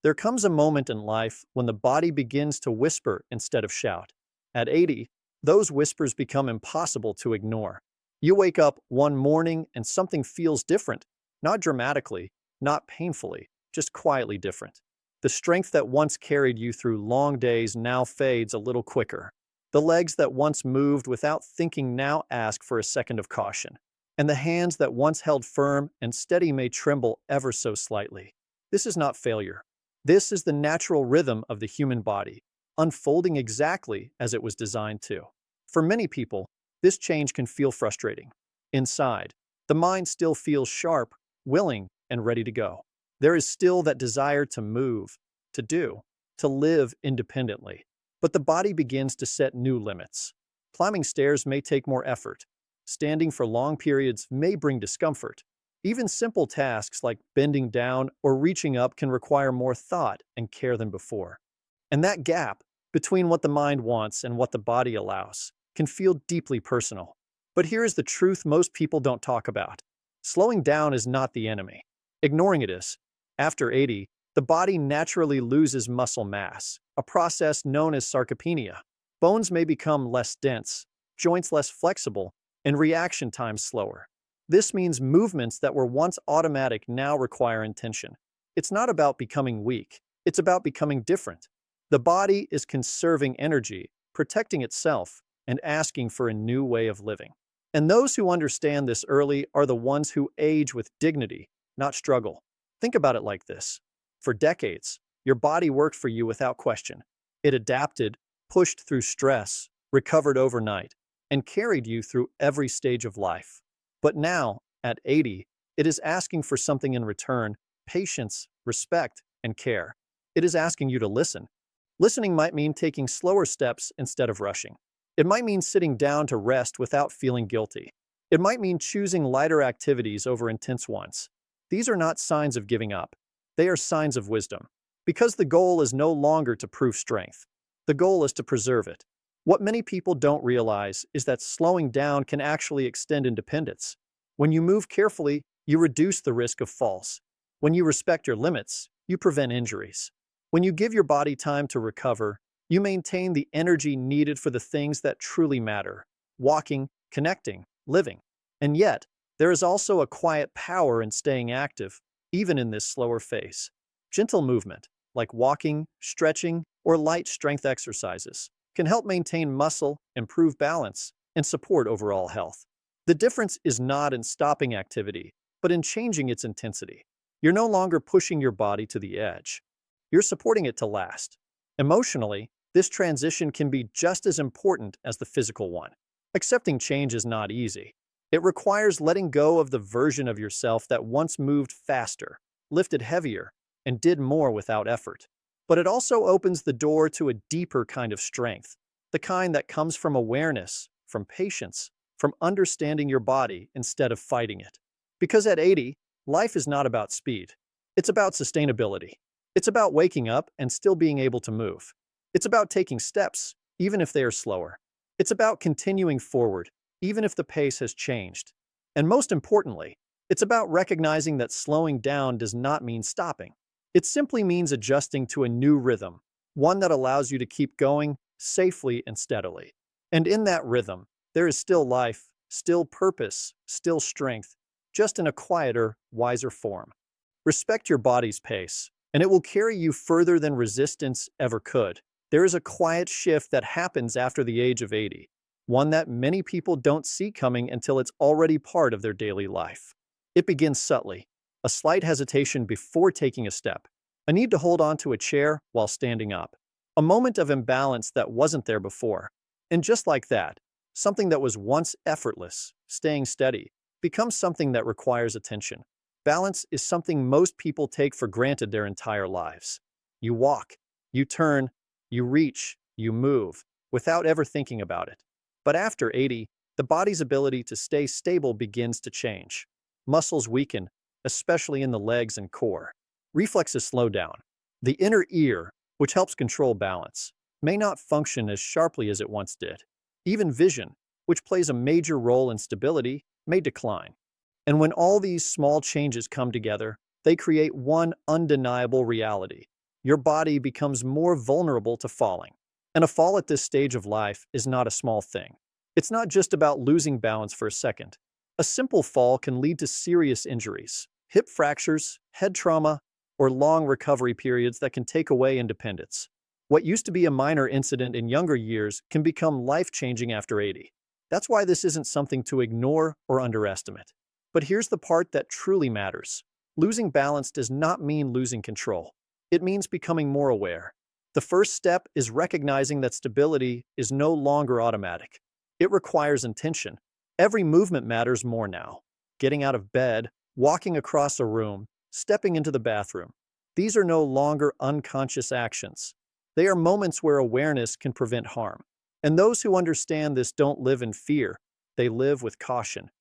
There comes a moment in life when the body begins to whisper instead of shout. At 80, those whispers become impossible to ignore. You wake up one morning and something feels different, not dramatically, not painfully, just quietly different. The strength that once carried you through long days now fades a little quicker. The legs that once moved without thinking now ask for a second of caution. And the hands that once held firm and steady may tremble ever so slightly. This is not failure. This is the natural rhythm of the human body, unfolding exactly as it was designed to. For many people, this change can feel frustrating. Inside, the mind still feels sharp, willing, and ready to go. There is still that desire to move, to do, to live independently. But the body begins to set new limits. Climbing stairs may take more effort. Standing for long periods may bring discomfort. Even simple tasks like bending down or reaching up can require more thought and care than before. And that gap between what the mind wants and what the body allows can feel deeply personal. But here is the truth most people don't talk about. Slowing down is not the enemy. Ignoring it is. After 80, the body naturally loses muscle mass, a process known as sarcopenia. Bones may become less dense, joints less flexible, and reaction times slower. This means movements that were once automatic now require intention. It's not about becoming weak, it's about becoming different. The body is conserving energy, protecting itself, and asking for a new way of living. And those who understand this early are the ones who age with dignity, not struggle. Think about it like this. For decades, your body worked for you without question. It adapted, pushed through stress, recovered overnight, and carried you through every stage of life. But now, at 80, it is asking for something in return: patience, respect, and care. It is asking you to listen. Listening might mean taking slower steps instead of rushing. It might mean sitting down to rest without feeling guilty. It might mean choosing lighter activities over intense ones. These are not signs of giving up. They are signs of wisdom. Because the goal is no longer to prove strength. The goal is to preserve it. What many people don't realize is that slowing down can actually extend independence. When you move carefully, you reduce the risk of falls. When you respect your limits, you prevent injuries. When you give your body time to recover, you maintain the energy needed for the things that truly matter: walking, connecting, living. And yet, there is also a quiet power in staying active, even in this slower phase. Gentle movement, like walking, stretching, or light strength exercises, can help maintain muscle, improve balance, and support overall health. The difference is not in stopping activity, but in changing its intensity. You're no longer pushing your body to the edge. You're supporting it to last. Emotionally, this transition can be just as important as the physical one. Accepting change is not easy. It requires letting go of the version of yourself that once moved faster, lifted heavier, and did more without effort. But it also opens the door to a deeper kind of strength, the kind that comes from awareness, from patience, from understanding your body instead of fighting it. Because at 80, life is not about speed. It's about sustainability. It's about waking up and still being able to move. It's about taking steps, even if they are slower. It's about continuing forward, even if the pace has changed. And most importantly, it's about recognizing that slowing down does not mean stopping. It simply means adjusting to a new rhythm, one that allows you to keep going safely and steadily. And in that rhythm, there is still life, still purpose, still strength, just in a quieter, wiser form. Respect your body's pace, and it will carry you further than resistance ever could. There is a quiet shift that happens after the age of 80, one that many people don't see coming until it's already part of their daily life. It begins subtly, a slight hesitation before taking a step, a need to hold on to a chair while standing up, a moment of imbalance that wasn't there before. And just like that, something that was once effortless, staying steady, becomes something that requires attention. Balance is something most people take for granted their entire lives. You walk, you turn, you reach, you move, without ever thinking about it. But after 80, the body's ability to stay stable begins to change. Muscles weaken, especially in the legs and core. Reflexes slow down. The inner ear, which helps control balance, may not function as sharply as it once did. Even vision, which plays a major role in stability, may decline. And when all these small changes come together, they create one undeniable reality. your body becomes more vulnerable to falling. And a fall at this stage of life is not a small thing. It's not just about losing balance for a second. A simple fall can lead to serious injuries, hip fractures, head trauma, or long recovery periods that can take away independence. What used to be a minor incident in younger years can become life-changing after 80. That's why this isn't something to ignore or underestimate. But here's the part that truly matters. Losing balance does not mean losing control. It means becoming more aware. The first step is recognizing that stability is no longer automatic. It requires intention. Every movement matters more now. Getting out of bed, walking across a room, stepping into the bathroom. These are no longer unconscious actions. They are moments where awareness can prevent harm. And those who understand this don't live in fear. They live with caution.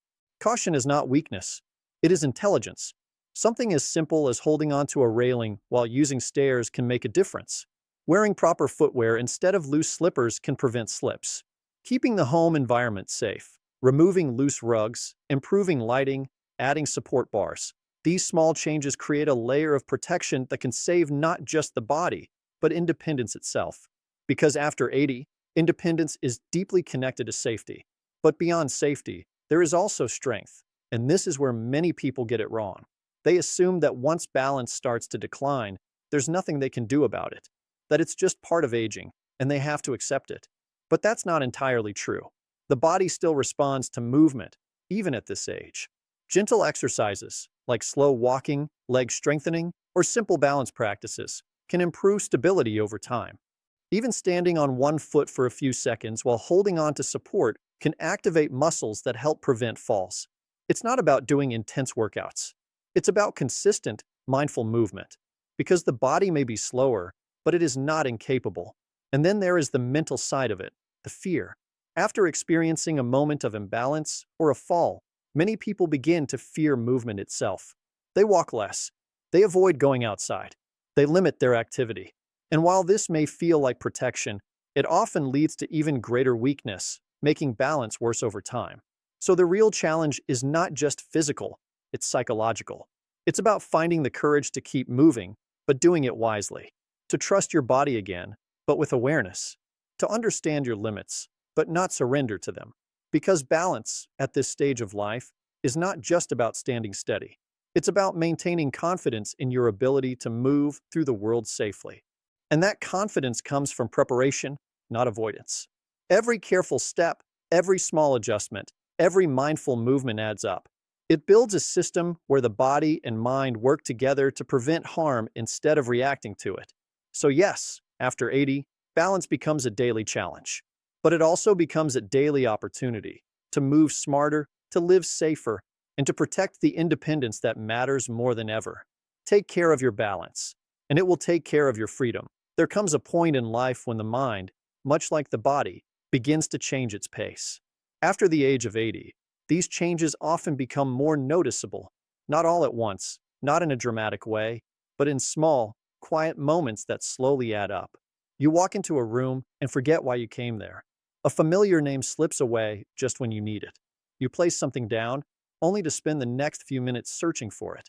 Caution is not weakness. It is intelligence. Something as simple as holding onto a railing while using stairs can make a difference. Wearing proper footwear instead of loose slippers can prevent slips. Keeping the home environment safe. Removing loose rugs, improving lighting, adding support bars. These small changes create a layer of protection that can save not just the body, but independence itself. Because after 80, independence is deeply connected to safety. But beyond safety, there is also strength. And this is where many people get it wrong. They assume that once balance starts to decline, there's nothing they can do about it. That it's just part of aging, and they have to accept it. But that's not entirely true. The body still responds to movement, even at this age. Gentle exercises, like slow walking, leg strengthening, or simple balance practices, can improve stability over time. Even standing on one foot for a few seconds while holding on to support can activate muscles that help prevent falls. It's not about doing intense workouts. It's about consistent, mindful movement. Because the body may be slower, but it is not incapable. And then there is the mental side of it, the fear. After experiencing a moment of imbalance or a fall, many people begin to fear movement itself. They walk less. They avoid going outside. They limit their activity. And while this may feel like protection, it often leads to even greater weakness, making balance worse over time. So the real challenge is not just physical, it's psychological. It's about finding the courage to keep moving, but doing it wisely. To trust your body again, but with awareness. To understand your limits, but not surrender to them. Because balance, at this stage of life, is not just about standing steady. It's about maintaining confidence in your ability to move through the world safely. And that confidence comes from preparation, not avoidance. Every careful step, every small adjustment, every mindful movement adds up. It builds a system where the body and mind work together to prevent harm instead of reacting to it. So yes, after 80, balance becomes a daily challenge. But it also becomes a daily opportunity to move smarter, to live safer, and to protect the independence that matters more than ever. Take care of your balance, and it will take care of your freedom. There comes a point in life when the mind, much like the body, begins to change its pace. After the age of 80, these changes often become more noticeable, not all at once, not in a dramatic way, but in small, quiet moments that slowly add up. You walk into a room and forget why you came there. A familiar name slips away just when you need it. You place something down, only to spend the next few minutes searching for it.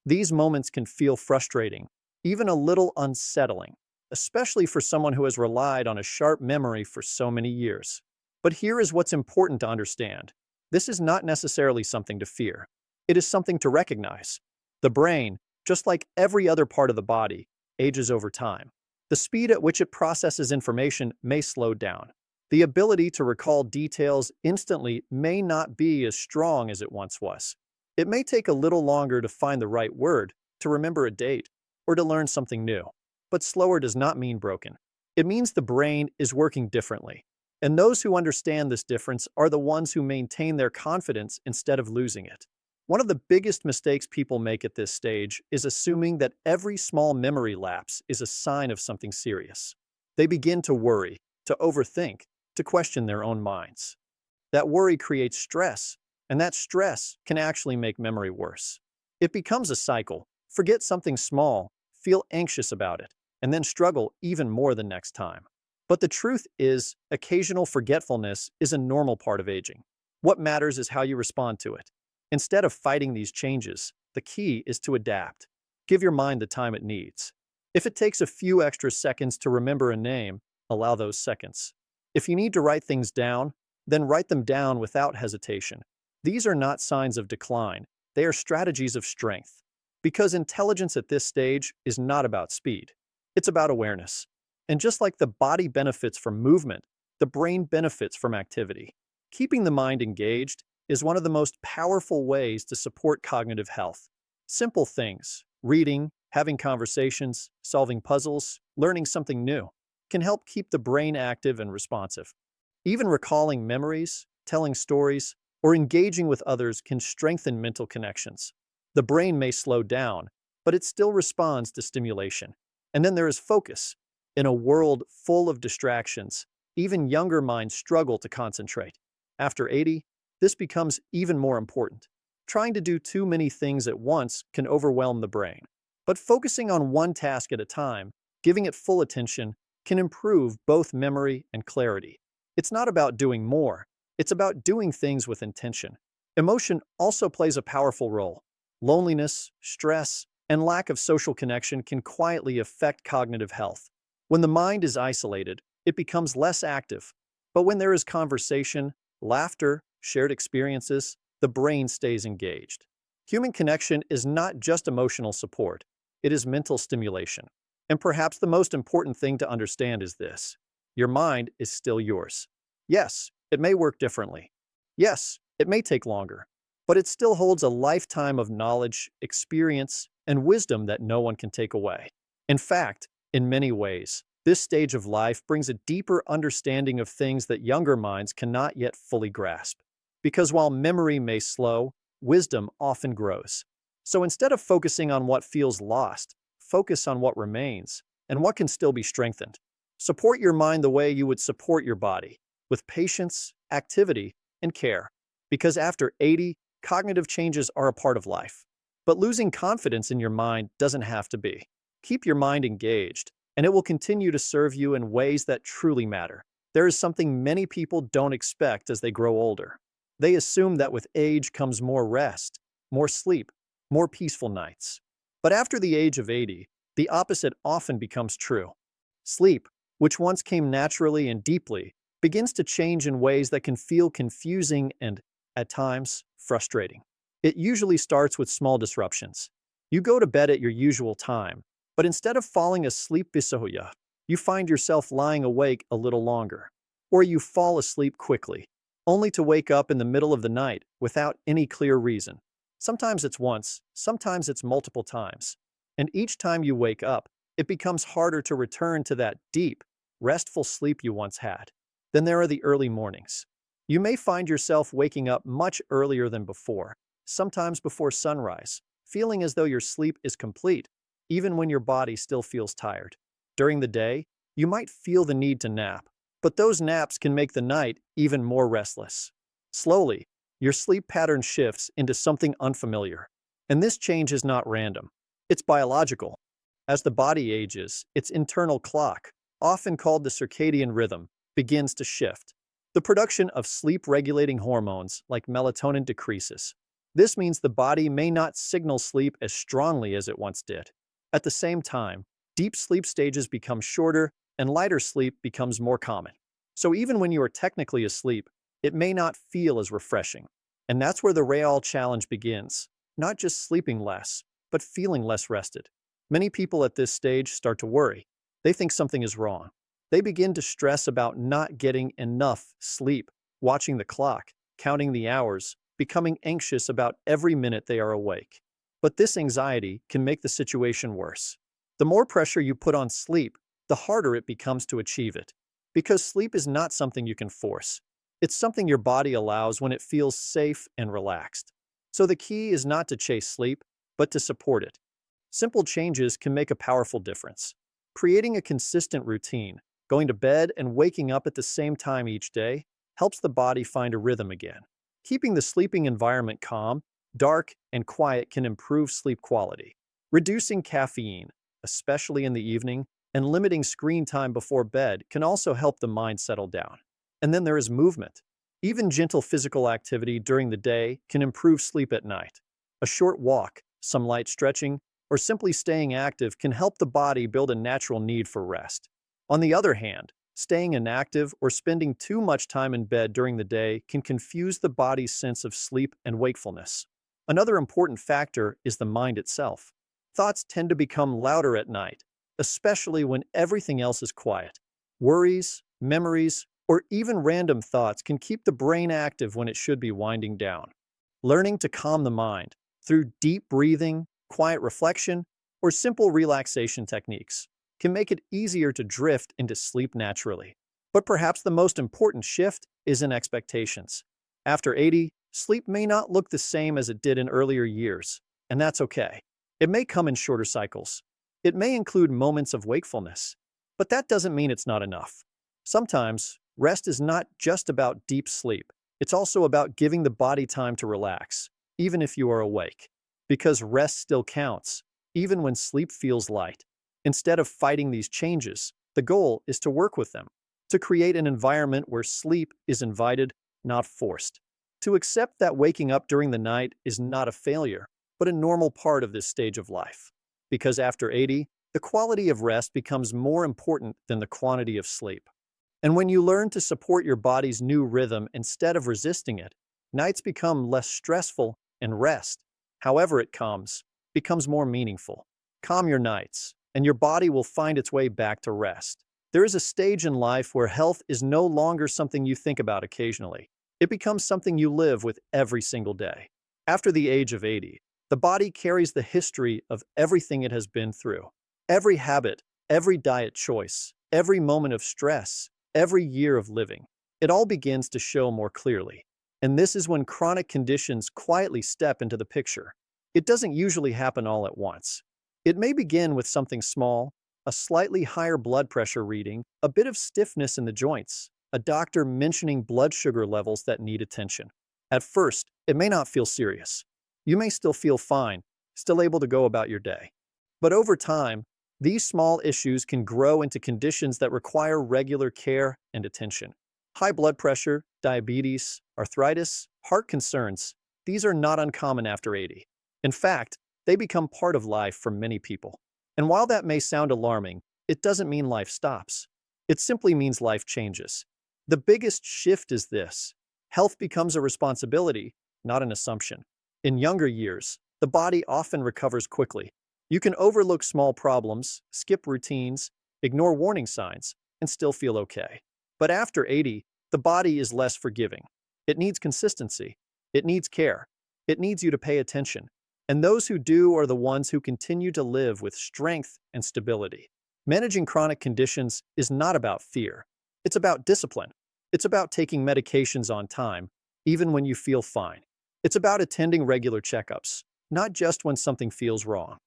These moments can feel frustrating, even a little unsettling, especially for someone who has relied on a sharp memory for so many years. But here is what's important to understand. This is not necessarily something to fear. It is something to recognize. The brain, just like every other part of the body, ages over time. The speed at which it processes information may slow down. The ability to recall details instantly may not be as strong as it once was. It may take a little longer to find the right word, to remember a date, or to learn something new. But slower does not mean broken. It means the brain is working differently. And those who understand this difference are the ones who maintain their confidence instead of losing it. One of the biggest mistakes people make at this stage is assuming that every small memory lapse is a sign of something serious. They begin to worry, to overthink, to question their own minds. That worry creates stress, and that stress can actually make memory worse. It becomes a cycle. Forget something small, feel anxious about it, and then struggle even more the next time. But the truth is, occasional forgetfulness is a normal part of aging. What matters is how you respond to it. Instead of fighting these changes, the key is to adapt. Give your mind the time it needs. If it takes a few extra seconds to remember a name, allow those seconds. If you need to write things down, then write them down without hesitation. These are not signs of decline, they are strategies of strength. Because intelligence at this stage is not about speed, it's about awareness. And just like the body benefits from movement, the brain benefits from activity. Keeping the mind engaged is one of the most powerful ways to support cognitive health. Simple things, reading, having conversations, solving puzzles, learning something new, can help keep the brain active and responsive. Even recalling memories, telling stories, or engaging with others can strengthen mental connections. The brain may slow down, but it still responds to stimulation. And then there is focus. In a world full of distractions, even younger minds struggle to concentrate. After 80, this becomes even more important. Trying to do too many things at once can overwhelm the brain. But focusing on one task at a time, giving it full attention, can improve both memory and clarity. It's not about doing more, it's about doing things with intention. Emotion also plays a powerful role. Loneliness, stress, and lack of social connection can quietly affect cognitive health. When the mind is isolated, it becomes less active. But when there is conversation, laughter, shared experiences, the brain stays engaged. Human connection is not just emotional support, it is mental stimulation. And perhaps the most important thing to understand is this: your mind is still yours. Yes, it may work differently. Yes, it may take longer, but it still holds a lifetime of knowledge, experience, and wisdom that no one can take away. In fact, in many ways, this stage of life brings a deeper understanding of things that younger minds cannot yet fully grasp. Because while memory may slow, wisdom often grows. So instead of focusing on what feels lost, focus on what remains and what can still be strengthened. Support your mind the way you would support your body, with patience, activity, and care. Because after 80, cognitive changes are a part of life. But losing confidence in your mind doesn't have to be. Keep your mind engaged, and it will continue to serve you in ways that truly matter. There is something many people don't expect as they grow older. They assume that with age comes more rest, more sleep, more peaceful nights. But after the age of 80, the opposite often becomes true. Sleep, which once came naturally and deeply, begins to change in ways that can feel confusing and, at times, frustrating. It usually starts with small disruptions. You go to bed at your usual time, but instead of falling asleep bisahoya, you find yourself lying awake a little longer. Or you fall asleep quickly, only to wake up in the middle of the night without any clear reason. Sometimes it's once, sometimes it's multiple times. And each time you wake up, it becomes harder to return to that deep, restful sleep you once had. Then there are the early mornings. You may find yourself waking up much earlier than before, sometimes before sunrise, feeling as though your sleep is complete, even when your body still feels tired. During the day, you might feel the need to nap, but those naps can make the night even more restless. Slowly, your sleep pattern shifts into something unfamiliar. And this change is not random. It's biological. As the body ages, its internal clock, often called the circadian rhythm, begins to shift. The production of sleep-regulating hormones like melatonin decreases. This means the body may not signal sleep as strongly as it once did. At the same time, deep sleep stages become shorter and lighter sleep becomes more common. So even when you are technically asleep, it may not feel as refreshing. And that's where the real challenge begins. Not just sleeping less, but feeling less rested. Many people at this stage start to worry. They think something is wrong. They begin to stress about not getting enough sleep, watching the clock, counting the hours, becoming anxious about every minute they are awake. But this anxiety can make the situation worse. The more pressure you put on sleep, the harder it becomes to achieve it. Because sleep is not something you can force. It's something your body allows when it feels safe and relaxed. So the key is not to chase sleep, but to support it. Simple changes can make a powerful difference. Creating a consistent routine, going to bed and waking up at the same time each day, helps the body find a rhythm again. Keeping the sleeping environment calm, dark, and quiet can improve sleep quality. Reducing caffeine, especially in the evening, and limiting screen time before bed can also help the mind settle down. And then there is movement. Even gentle physical activity during the day can improve sleep at night. A short walk, some light stretching, or simply staying active can help the body build a natural need for rest. On the other hand, staying inactive or spending too much time in bed during the day can confuse the body's sense of sleep and wakefulness. Another important factor is the mind itself. Thoughts tend to become louder at night, especially when everything else is quiet. Worries, memories, or even random thoughts can keep the brain active when it should be winding down. Learning to calm the mind through deep breathing, quiet reflection, or simple relaxation techniques can make it easier to drift into sleep naturally. But perhaps the most important shift is in expectations. After 80, sleep may not look the same as it did in earlier years, and that's okay. It may come in shorter cycles. It may include moments of wakefulness, but that doesn't mean it's not enough. Sometimes, rest is not just about deep sleep. It's also about giving the body time to relax, even if you are awake. Because rest still counts, even when sleep feels light. Instead of fighting these changes, the goal is to work with them, to create an environment where sleep is invited, not forced. To accept that waking up during the night is not a failure, but a normal part of this stage of life. Because after 80, the quality of rest becomes more important than the quantity of sleep. And when you learn to support your body's new rhythm instead of resisting it, nights become less stressful and rest, however it comes, becomes more meaningful. Calm your nights, and your body will find its way back to rest. There is a stage in life where health is no longer something you think about occasionally. It becomes something you live with every single day. After the age of 80, the body carries the history of everything it has been through. Every habit, every diet choice, every moment of stress, every year of living. It all begins to show more clearly. And this is when chronic conditions quietly step into the picture. It doesn't usually happen all at once. It may begin with something small, a slightly higher blood pressure reading, a bit of stiffness in the joints, a doctor mentioning blood sugar levels that need attention. At first, it may not feel serious. You may still feel fine, still able to go about your day. But over time, these small issues can grow into conditions that require regular care and attention. High blood pressure, diabetes, arthritis, heart concerns, these are not uncommon after 80. In fact, they become part of life for many people. And while that may sound alarming, it doesn't mean life stops. It simply means life changes. The biggest shift is this: health becomes a responsibility, not an assumption. In younger years, the body often recovers quickly. You can overlook small problems, skip routines, ignore warning signs, and still feel okay. But after 80, the body is less forgiving. It needs consistency. It needs care. It needs you to pay attention. And those who do are the ones who continue to live with strength and stability. Managing chronic conditions is not about fear. It's about discipline. It's about taking medications on time, even when you feel fine. It's about attending regular checkups, not just when something feels wrong.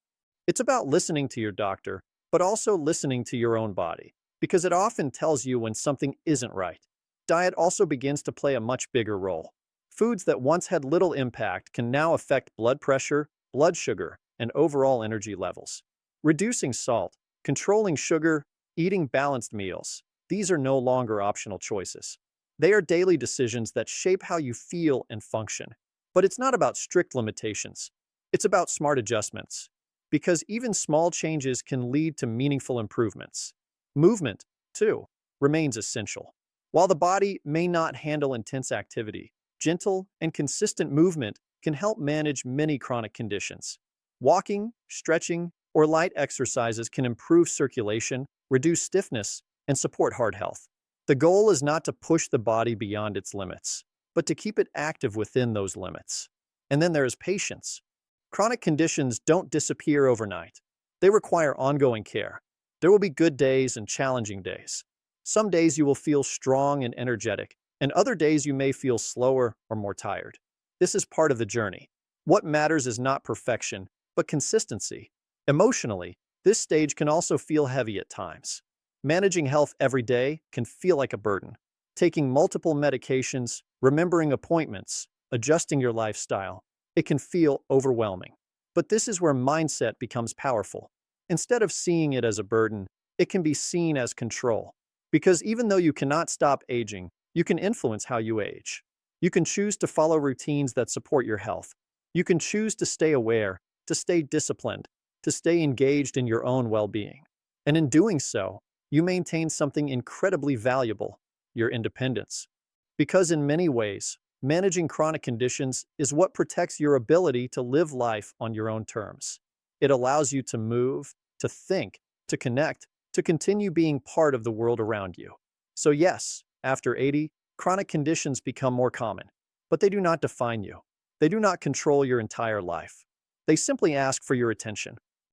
It's about listening to your doctor, but also listening to your own body, because it often tells you when something isn't right. Diet also begins to play a much bigger role. Foods that once had little impact can now affect blood pressure, blood sugar, and overall energy levels. Reducing salt, controlling sugar, eating balanced meals, these are no longer optional choices. They are daily decisions that shape how you feel and function. But it's not about strict limitations. It's about smart adjustments. Because even small changes can lead to meaningful improvements. Movement, too, remains essential. While the body may not handle intense activity, gentle and consistent movement can help manage many chronic conditions. Walking, stretching, or light exercises can improve circulation, reduce stiffness, and support heart health. The goal is not to push the body beyond its limits, but to keep it active within those limits. And then there is patience. Chronic conditions don't disappear overnight. They require ongoing care. There will be good days and challenging days. Some days you will feel strong and energetic, and other days you may feel slower or more tired. This is part of the journey. What matters is not perfection, but consistency. Emotionally, this stage can also feel heavy at times. Managing health every day can feel like a burden. Taking multiple medications, remembering appointments, adjusting your lifestyle, it can feel overwhelming. But this is where mindset becomes powerful. Instead of seeing it as a burden, it can be seen as control. Because even though you cannot stop aging, you can influence how you age. You can choose to follow routines that support your health. You can choose to stay aware, to stay disciplined, to stay engaged in your own well-being. And in doing so, you maintain something incredibly valuable, your independence. Because in many ways, managing chronic conditions is what protects your ability to live life on your own terms. It allows you to move, to think, to connect, to continue being part of the world around you. So yes, after 80, chronic conditions become more common, but they do not define you. They do not control your entire life. They simply ask for your attention.